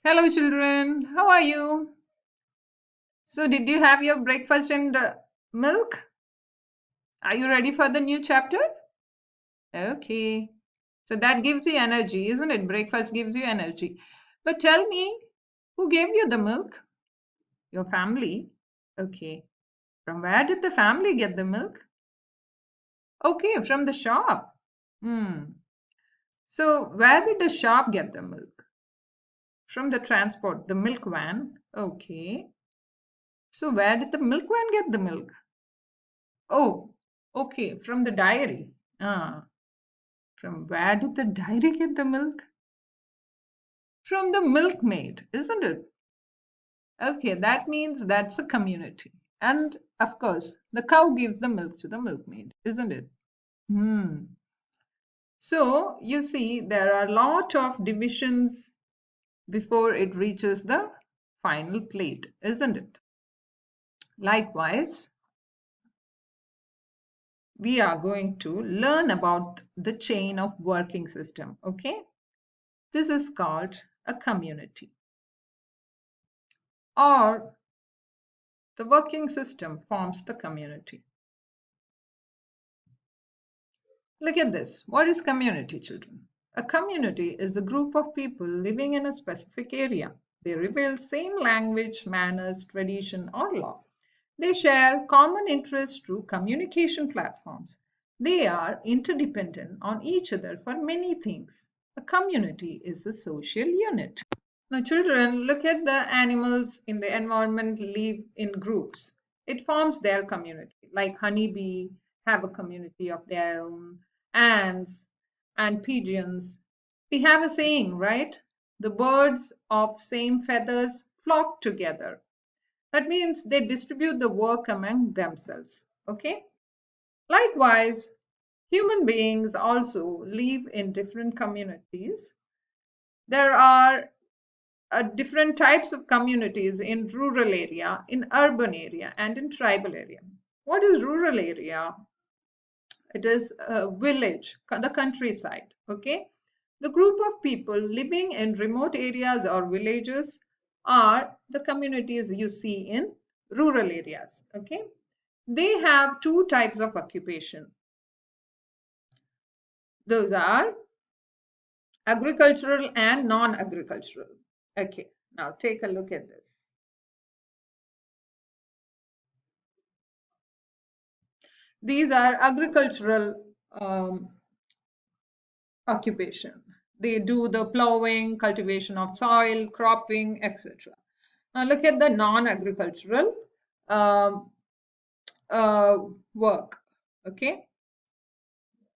Hello, children. How are you? So, did you have your breakfast and milk? Are you ready for the new chapter? Okay. So, that gives you energy, isn't it? Breakfast gives you energy. But tell me, who gave you the milk? Your family? Okay. From where did the family get the milk? Okay, from the shop. Hmm. So, where did the shop get the milk? From the transport, the milk van. Okay. So, where did the milk van get the milk? Oh, okay, from the diary. Ah, from where did the diary get the milk? From the milkmaid, isn't it? Okay, that means that's a community. And of course, the cow gives the milk to the milkmaid, isn't it? Hmm. So you see, there are a lot of divisions before it reaches the final plate, isn't it? Likewise, we are going to learn about the chain of working system, okay? This is called a community, or the working system forms the community. Look at this. What is community, children? A community is a group of people living in a specific area. They reveal same language, manners, tradition, or law. They share common interests through communication platforms. They are interdependent on each other for many things. A community is a social unit. Now, children, look at the animals in the environment live in groups. It forms their community. Like honeybee have a community of their own, ants and pigeons. We have a saying, right? The birds of same feathers flock together. That means they distribute the work among themselves. Okay? Likewise, human beings also live in different communities. There are different types of communities in rural area, in urban area, and in tribal area. What is rural area? It is a village, the countryside. Okay, the group of people living in remote areas or villages are the communities you see in rural areas. Okay, they have two types of occupation. Those are agricultural and non-agricultural. Okay, now take a look at this. These are agricultural occupation. They do the plowing, cultivation of soil, cropping, etc. Now look at the non-agricultural um, uh, work. Okay,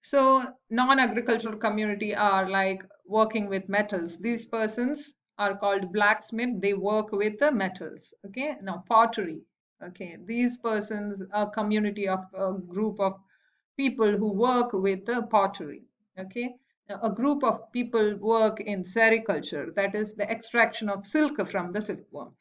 so non-agricultural community are like working with metals. These persons are called blacksmith. They work with the metals. Okay, now pottery. Okay, these persons are community of a group of people who work with the pottery. Okay, now, a group of people work in sericulture, that is the extraction of silk from the silkworm,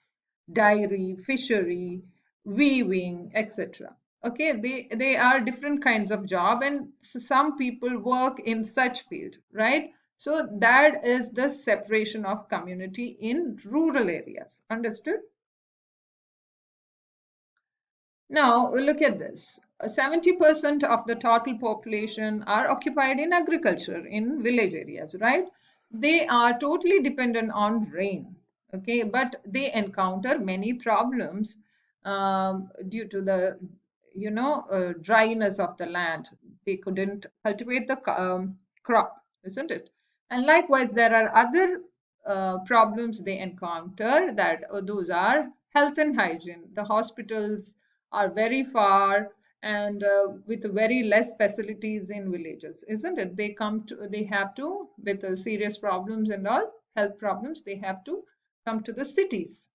dairy, fishery, weaving, etc. Okay, they are different kinds of job, and some people work in such field, right? So that is the separation of community in rural areas. Understood? Now, look at this. 70% of the total population are occupied in agriculture in village areas, right? They are totally dependent on rain, okay? But they encounter many problems due to the, dryness of the land. They couldn't cultivate the crop, isn't it? And likewise, there are other problems they encounter that those are health and hygiene. The hospitals are very far and with very less facilities in villages, isn't it? They have to, with serious problems and all, health problems, they have to come to the cities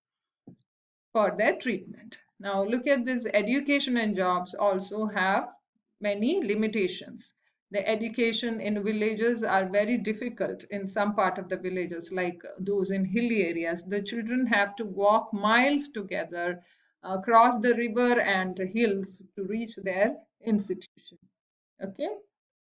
for their treatment. Now, look at this. Education and jobs also have many limitations. The education in villages are very difficult in some part of the villages, like those in hilly areas. The children have to walk miles together, cross the river and hills to reach their institution. Okay,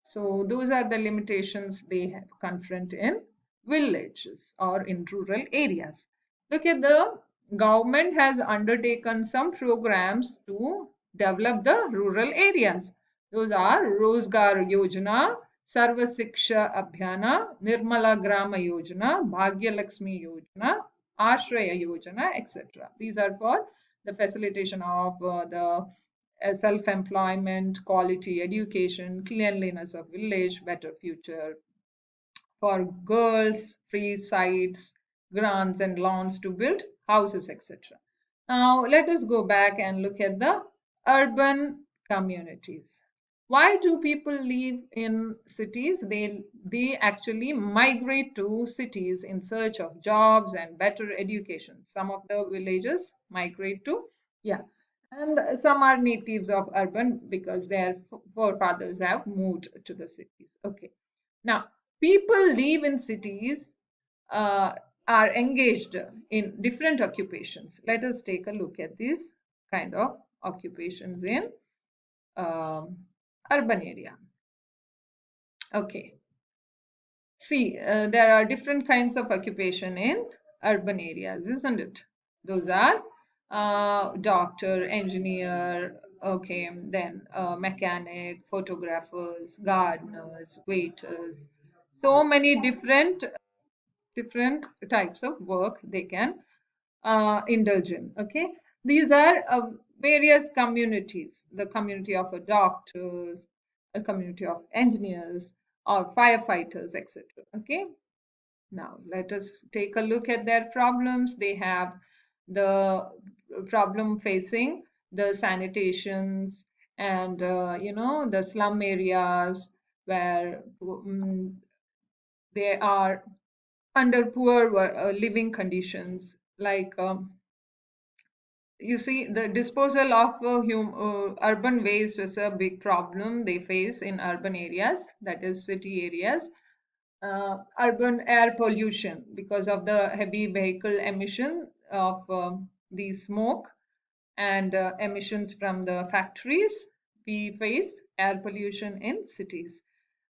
so those are the limitations they have confront in villages or in rural areas. Look at the government has undertaken some programs to develop the rural areas. Those are Rozgar Yojana, Sarva Siksha Abhiyana, Nirmala Grama Yojana, Bhagya Lakshmi Yojana, Ashraya Yojana, etc. These are for the facilitation of the self-employment, quality education, cleanliness of village, better future for girls, free sites, grants and loans to build houses, etc. Now, let us go back and look at the urban communities. Why do people live in cities? They actually migrate to cities in search of jobs and better education. Some of the villages migrate to, yeah, and some are natives of urban because their forefathers have moved to the cities. Okay. Now, people live in cities, uh, are engaged in different occupations. Let us take a look at these kind of occupations in um, urban area. Okay. See, there are different kinds of occupation in urban areas, isn't it? Those are doctor, engineer, okay, then mechanic, photographers, gardeners, waiters. So many different types of work they can indulge in. Okay, these are various communities: the community of doctors, a community of engineers, or firefighters, etc. Okay, now let us take a look at their problems. They have the problem facing the sanitations and the slum areas where they are under poor living conditions, like you see, the disposal of urban waste is a big problem they face in urban areas, that is city areas. Urban air pollution because of the heavy vehicle emission of the smoke and emissions from the factories. We face air pollution in cities.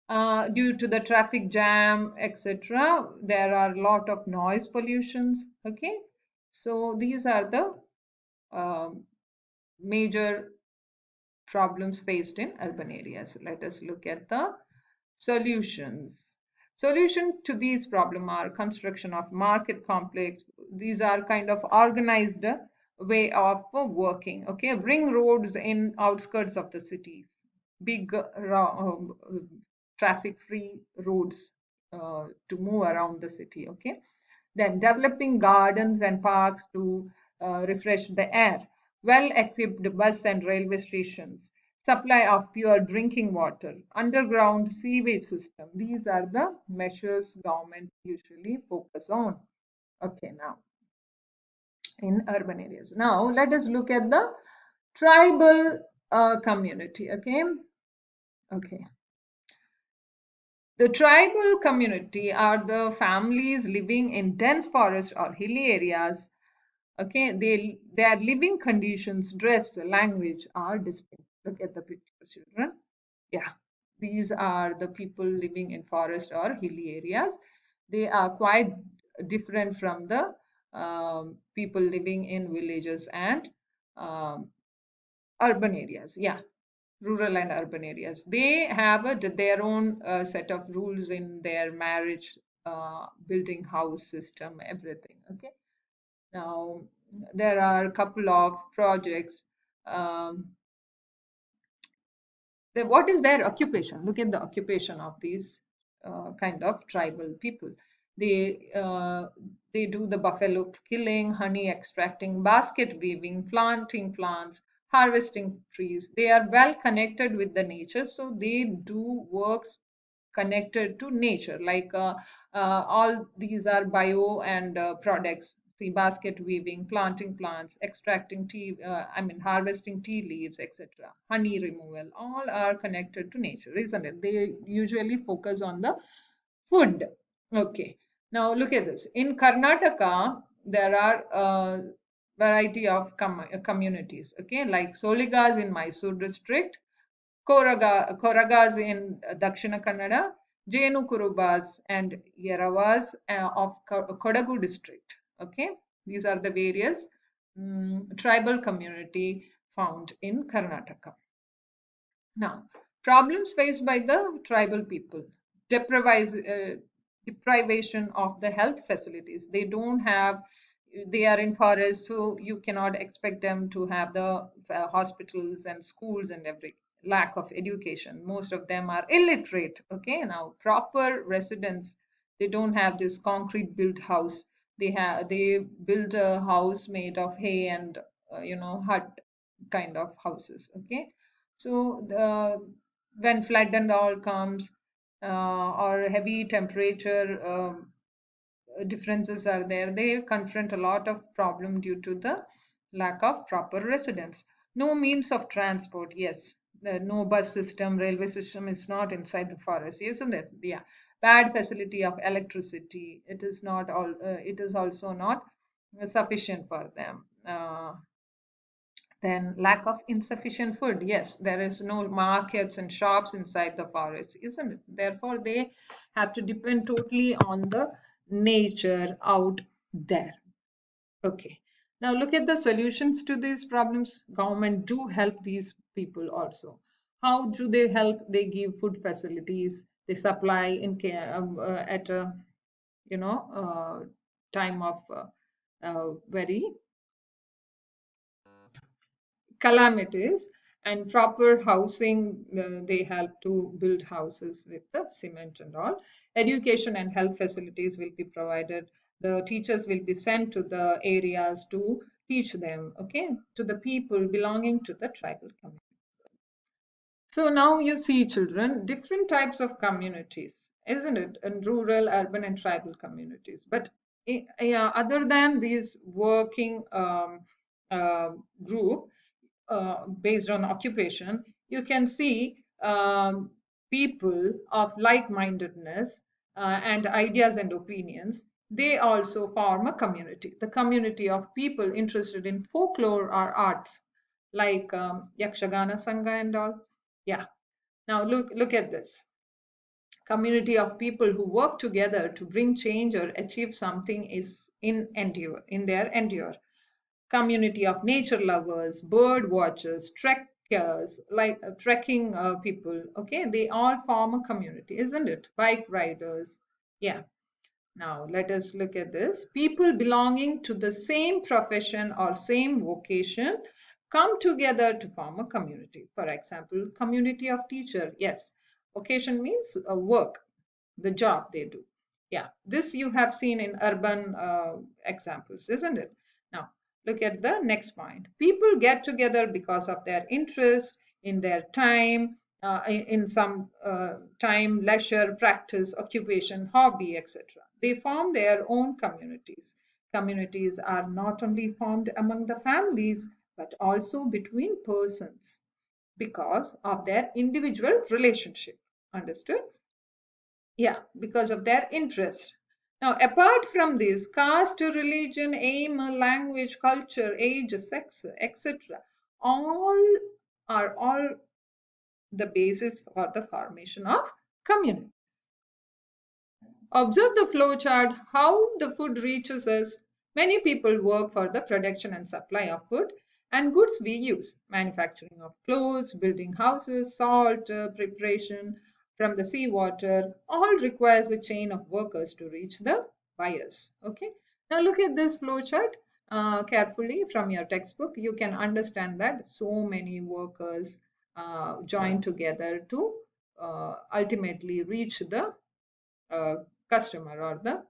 Due to the traffic jam, etc., there are a lot of noise pollutions. Okay, so these are the um, major problems faced in urban areas. Let us look at the solutions. Solution to these problems are construction of market complex. These are kind of organized way of working. Okay, ring roads in outskirts of the cities, big traffic-free roads to move around the city. Okay, then developing gardens and parks to refresh the air, well-equipped bus and railway stations, supply of pure drinking water, underground sewage system. These are the measures government usually focus on. Okay, now in urban areas. Now let us look at the tribal community. Okay, okay. The tribal community are the families living in dense forest or hilly areas. Okay, their living conditions, dress, language are distinct. Look at the picture, children. Yeah, these are the people living in forest or hilly areas. They are quite different from the people living in villages and um, urban areas. Yeah, rural and urban areas. They have their own set of rules in their marriage, building house system, everything. Okay. Now, there are a couple of projects. Um, what is their occupation? Look at the occupation of these kind of tribal people. They uh, they do the buffalo killing, honey extracting, basket weaving, planting plants, harvesting trees. They are well connected with the nature, so they do works connected to nature. Like all these are bio and products. See, basket weaving, planting plants, extracting tea, harvesting tea leaves, etc. Honey removal, all are connected to nature, isn't it? They usually focus on the food. Okay. Now look at this. In Karnataka, there are a variety of communities. Okay, like Soligas in Mysore district, Koragas in Dakshina Kannada, Jenu Kurubas and Yeravas of Kodagu district. Okay. These are the various tribal community found in Karnataka. Now, problems faced by the tribal people, deprivation of the health facilities. They don't have, they are in forest, so you cannot expect them to have the hospitals and schools and every lack of education. Most of them are illiterate. Okay, now proper residence. They don't have this concrete built house. They build a house made of hay and hut kind of houses. Okay, so when flood and all comes, or heavy temperature differences are there, they confront a lot of problem due to the lack of proper residence. No means of transport, yes. No bus system, railway system is not inside the forest, isn't it? Yeah. Bad facility of electricity. It is not all. It is also not sufficient for them. Then lack of insufficient food. Yes, there is no markets and shops inside the forest, isn't it? Therefore, they have to depend totally on the nature out there. Okay. Now look at the solutions to these problems. Government do help these people also. How do they help? They give food facilities. They supply at a you know time of very calamities, and proper housing. They help to build houses with the cement and all. Education and health facilities will be provided. The teachers will be sent to the areas to teach them, okay, to the people belonging to the tribal community. So now you see, children, different types of communities, isn't it? In rural, urban, and tribal communities. But yeah, other than these working group, based on occupation, you can see people of like-mindedness and ideas and opinions. They also form a community, the community of people interested in folklore or arts, like Yakshagana Sangha and all. Yeah. Now look at this. Community of people who work together to bring change or achieve something is in their endure. Community of nature lovers, bird watchers, trekkers, like trekking people. Okay, they all form a community, isn't it? Bike riders. Yeah. Now let us look at this. People belonging to the same profession or same vocation come together to form a community. For example, community of teacher. Yes, vocation means work, the job they do. Yeah, this you have seen in urban examples, isn't it? Now, look at the next point. People get together because of their interest in their time, in some time, leisure, practice, occupation, hobby, etc. They form their own communities. Communities are not only formed among the families, but also between persons because of their individual relationship. Understood? Yeah, because of their interest. Now, apart from this, caste, religion, aim, language, culture, age, sex, etc., all are all the basis for the formation of community. Observe the flow chart, how the food reaches us. Many people work for the production and supply of food and goods we use. Manufacturing of clothes, building houses, salt, preparation from the seawater, all requires a chain of workers to reach the buyers. Okay. Now look at this flow chart carefully from your textbook. You can understand that so many workers join together to ultimately reach the uh, customer or the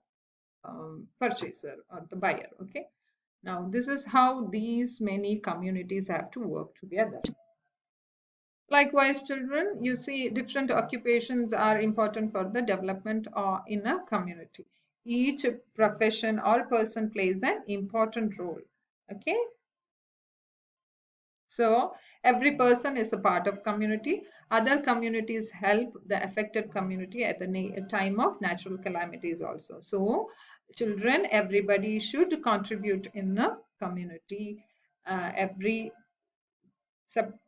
purchaser or the buyer. Okay. Now, this is how these many communities have to work together. Likewise, children, you see different occupations are important for the development in a community. Each profession or person plays an important role. Okay. So every person is a part of community. Other communities help the affected community at the time of natural calamities also. So children, everybody should contribute in a community. Every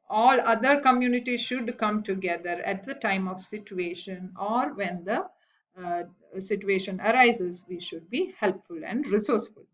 all other communities should come together at the time of situation or when the situation arises. We should be helpful and resourceful.